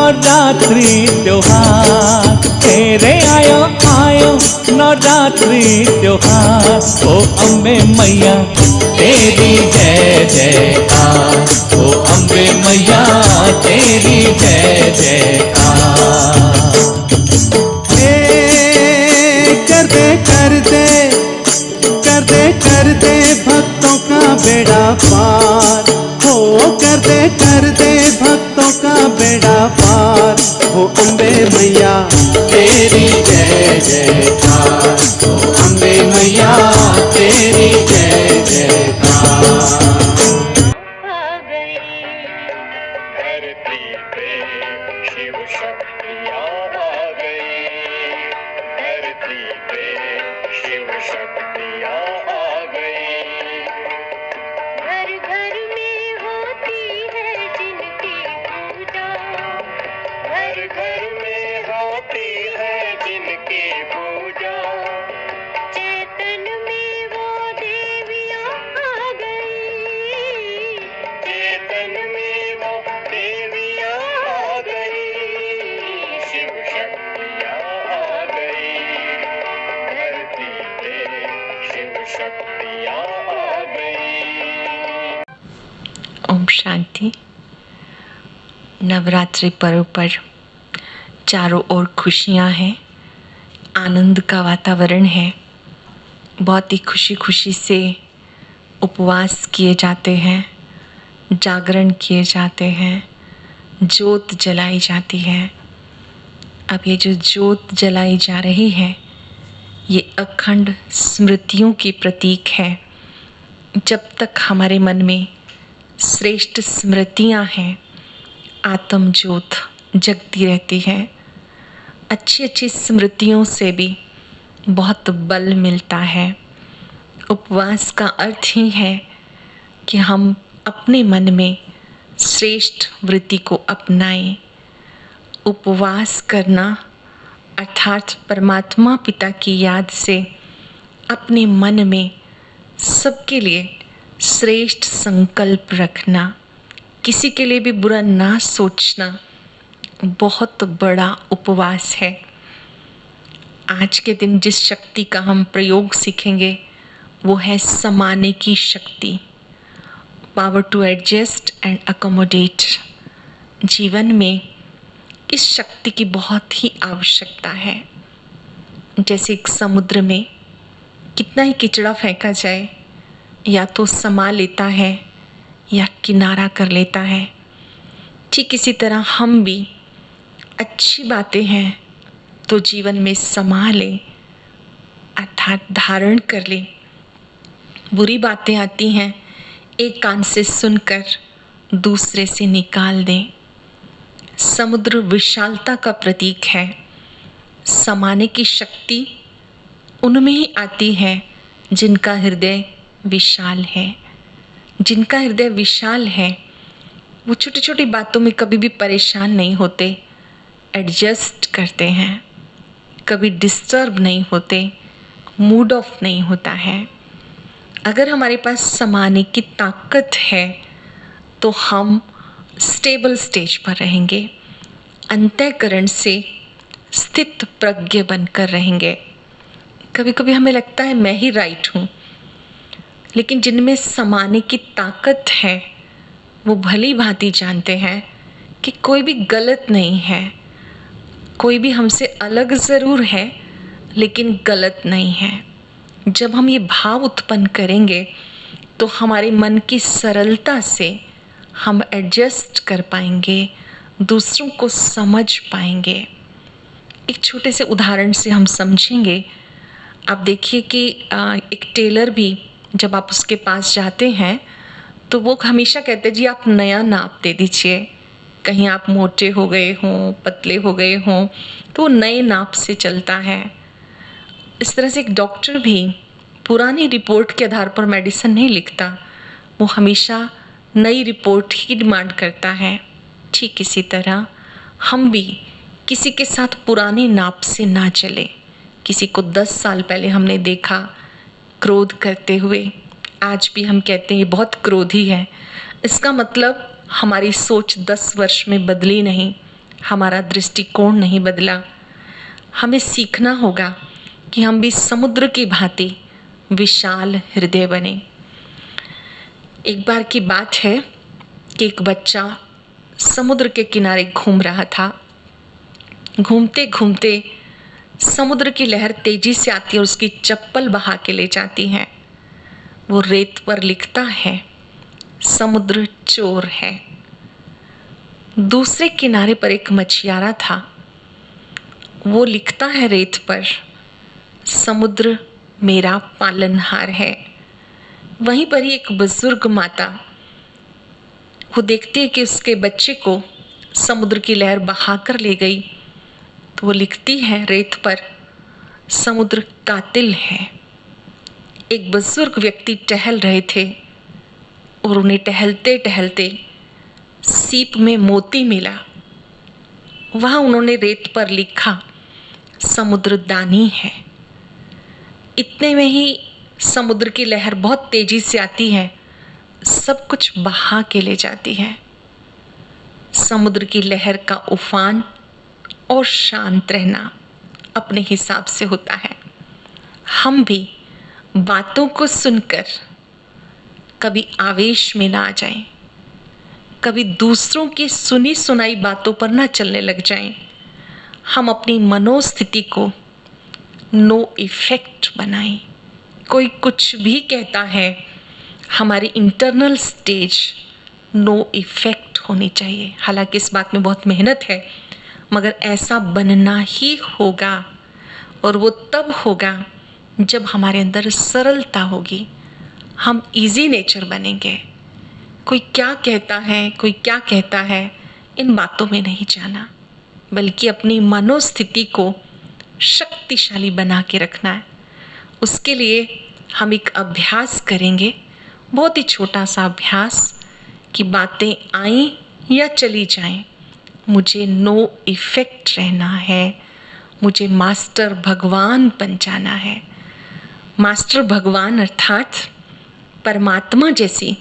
नवरात्रि त्योहार, तेरे आयो आयो नवरात्रि त्योहार। ओ अम्बे मैया तेरी जय जयकार, ओ अम्बे मैया तेरी जय जयकार। कर दे भक्तों का बेड़ा पार हो, कर दे भक्तों का बेड़ा पार हो। अम्बे मैया तेरी जय जयकार, ओ अम्बे मैया तेरी जय जयकार। धरती पे शिव शक्तियाँ आ गई, धरती पे शिव शक्तियाँ आ गई। घर घर में होती है जिनकी पूजा, घर घर में होती है जिनकी पूजा। चेतन में वो देवियाँ आ गई, चेतन में वो देवियाँ आ गई, शिव शक्तियाँ आ गई। धरती पे शिव शक्तियाँ आ गई। ओम शांति। नवरात्रि पर्व पर चारों ओर खुशियाँ हैं, आनंद का वातावरण है। बहुत ही खुशी खुशी से उपवास किए जाते हैं, जागरण किए जाते हैं, जोत जलाई जाती है। अब ये जो जोत जलाई जा रही है, ये अखंड स्मृतियों की प्रतीक है। जब तक हमारे मन में श्रेष्ठ स्मृतियाँ हैं, आत्म ज्योत जगती रहती है। अच्छी अच्छी स्मृतियों से भी बहुत बल मिलता है। उपवास का अर्थ ही है कि हम अपने मन में श्रेष्ठ वृत्ति को अपनाएं। उपवास करना अर्थात परमात्मा पिता की याद से अपने मन में सबके लिए श्रेष्ठ संकल्प रखना, किसी के लिए भी बुरा ना सोचना, बहुत बड़ा उपवास है। आज के दिन जिस शक्ति का हम प्रयोग सीखेंगे वो है समाने की शक्ति, power to adjust and accommodate. जीवन में इस शक्ति की बहुत ही आवश्यकता है। जैसे एक समुद्र में कितना ही किचड़ा फेंका जाए, या तो समा लेता है या किनारा कर लेता है। ठीक इसी तरह हम भी अच्छी बातें हैं तो जीवन में समा लें, अर्थात धारण कर लें। बुरी बातें आती हैं, एक कान से सुनकर दूसरे से निकाल दें। समुद्र विशालता का प्रतीक है। समाने की शक्ति उनमें ही आती है जिनका हृदय विशाल है। जिनका हृदय विशाल है वो छोटी छोटी बातों में कभी भी परेशान नहीं होते, एडजस्ट करते हैं, कभी डिस्टर्ब नहीं होते, मूड ऑफ नहीं होता है। अगर हमारे पास समाने की ताकत है तो हम स्टेबल स्टेज पर रहेंगे, अंतःकरण से स्थित प्रज्ञ बनकर रहेंगे। कभी कभी हमें लगता है मैं ही राइट हूँ, लेकिन जिनमें समाने की ताकत है वो भली भांति जानते हैं कि कोई भी गलत नहीं है, कोई भी हमसे अलग ज़रूर है लेकिन गलत नहीं है। जब हम ये भाव उत्पन्न करेंगे तो हमारे मन की सरलता से हम एडजस्ट कर पाएंगे, दूसरों को समझ पाएंगे। एक छोटे से उदाहरण से हम समझेंगे। आप देखिए कि एक टेलर भी जब आप उसके पास जाते हैं तो वो हमेशा कहते हैं जी आप नया नाप दे दीजिए। कहीं आप मोटे हो गए हों, पतले हो गए हों, तो वो नए नाप से चलता है। इस तरह से एक डॉक्टर भी पुरानी रिपोर्ट के आधार पर मेडिसिन नहीं लिखता, वो हमेशा नई रिपोर्ट ही डिमांड करता है। ठीक इसी तरह हम भी किसी के साथ पुराने नाप से ना चले। किसी को 10 साल पहले हमने देखा क्रोध करते हुए, आज भी हम कहते हैं ये बहुत क्रोधी है। इसका मतलब हमारी सोच 10 वर्ष में बदली नहीं, हमारा दृष्टिकोण नहीं बदला। हमें सीखना होगा कि हम भी समुद्र की भांति विशाल हृदय बने। एक बार की बात है कि एक बच्चा समुद्र के किनारे घूम रहा था। घूमते घूमते समुद्र की लहर तेजी से आती है और उसकी चप्पल बहा के ले जाती है। वो रेत पर लिखता है, समुद्र चोर है। दूसरे किनारे पर एक मछियारा था। वो लिखता है रेत पर, समुद्र मेरा पालनहार है। वहीं पर ही एक बुजुर्ग माता, वो देखती है कि उसके बच्चे को समुद्र की लहर बहाकर ले गई, तो वो लिखती है रेत पर, समुद्र कातिल है। एक बुजुर्ग व्यक्ति टहल रहे थे और उन्हें टहलते टहलते सीप में मोती मिला। वहां उन्होंने रेत पर लिखा, समुद्र दानी है। इतने में ही समुद्र की लहर बहुत तेजी से आती है, सब कुछ बहा के ले जाती है। समुद्र की लहर का उफान और शांत रहना अपने हिसाब से होता है। हम भी बातों को सुनकर कभी आवेश में ना आ जाएं, कभी दूसरों की सुनी सुनाई बातों पर ना चलने लग जाएं। हम अपनी मनोस्थिति को नो इफेक्ट बनाएं। कोई कुछ भी कहता है, हमारी इंटरनल स्टेज नो इफेक्ट होनी चाहिए। हालांकि इस बात में बहुत मेहनत है, मगर ऐसा बनना ही होगा। और वो तब होगा जब हमारे अंदर सरलता होगी, हम इजी नेचर बनेंगे। कोई क्या कहता है, कोई क्या कहता है, इन बातों में नहीं जाना, बल्कि अपनी मनोस्थिति को शक्तिशाली बना के रखना है। उसके लिए हम एक अभ्यास करेंगे, बहुत ही छोटा सा अभ्यास, कि बातें आईं या चली जाएं, मुझे नो इफेक्ट रहना है। मुझे मास्टर भगवान बन जाना है। मास्टर भगवान अर्थात परमात्मा जैसी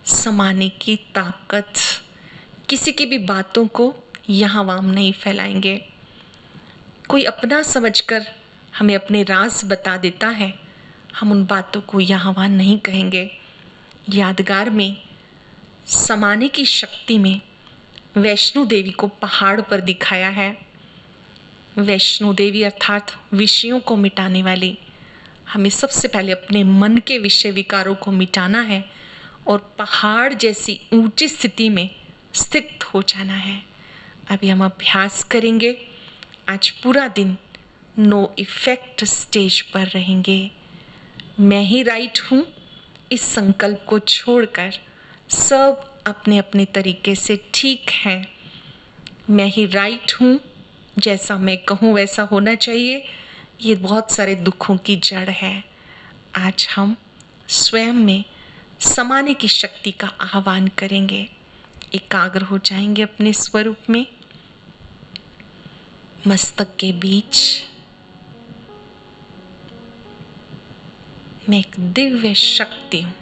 समाने की ताकत। किसी की भी बातों को यहाँ वहाँ नहीं फैलाएंगे। कोई अपना समझकर हमें अपने राज बता देता है, हम उन बातों को यहाँ वहाँ नहीं कहेंगे। यादगार में समाने की शक्ति में वैष्णो देवी को पहाड़ पर दिखाया है। वैष्णो देवी अर्थात विषयों को मिटाने वाली। हमें सबसे पहले अपने मन के विषय विकारों को मिटाना है और पहाड़ जैसी ऊंची स्थिति में स्थित हो जाना है। अभी हम अभ्यास करेंगे। आज पूरा दिन नो इफेक्ट स्टेज पर रहेंगे। मैं ही राइट हूँ, इस संकल्प को छोड़कर सब अपने अपने तरीके से ठीक है। मैं ही राइट हूँ, जैसा मैं कहूँ वैसा होना चाहिए। ये बहुत सारे दुखों की जड़ है। आज हम स्वयं में समाने की शक्ति का आह्वान करेंगे। एकाग्र हो जाएंगे अपने स्वरूप में। मस्तक के बीच मैं एक दिव्य शक्ति हूँ।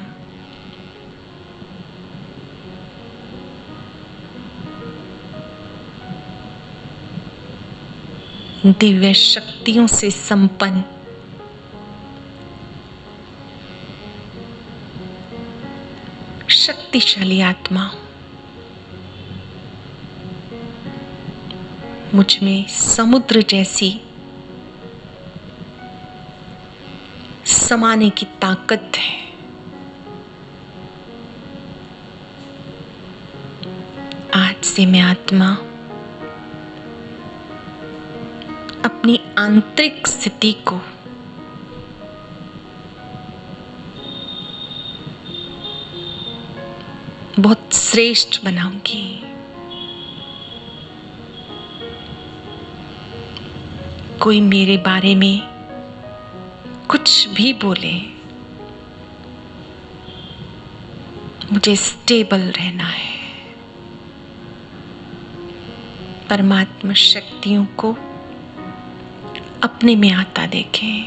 दिव्य शक्तियों से संपन्न शक्तिशाली आत्मा। मुझ में समुद्र जैसी समाने की ताकत है। आज से मैं आत्मा अपनी आंतरिक स्थिति को बहुत श्रेष्ठ बनाऊंगी। कोई मेरे बारे में कुछ भी बोले, मुझे स्टेबल रहना है। परमात्मा शक्तियों को अपने में आता देखें।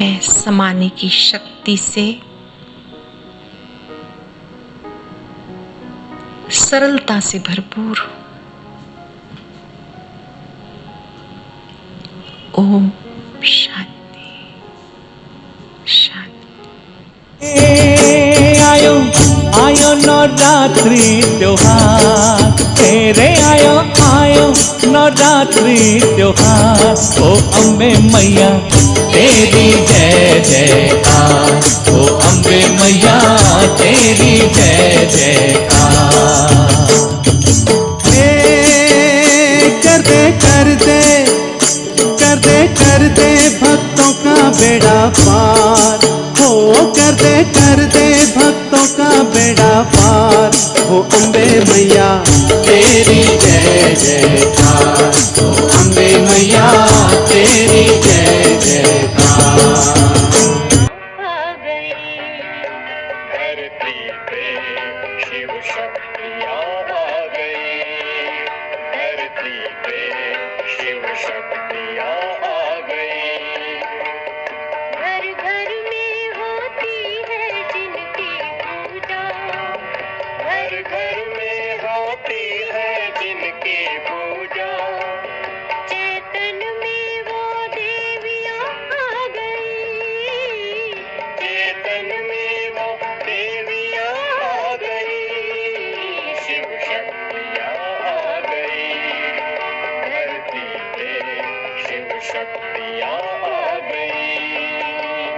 मैं समाने की शक्ति से सरलता से भरपूर। ओम शांति शांति। आयो आयो नवरात्रि त्योहार, तेरे आयो आयो नवरात्रि त्योहार। ओ अम्बे मैया तेरी जय जयकार, ओ अम्बे मैया तेरी जय जयकार। कर दे भक्तों का बेड़ा पार हो, कर दे भक्तों का बेड़ा पार हो। अम्बे मैया तेरी जय जयकार, ओ अम्बे मैया तेरी जय जयकार। आ गई धरती पे शिव शक्तियाँ आ गई, धरती पे शिव शक्तियाँ आ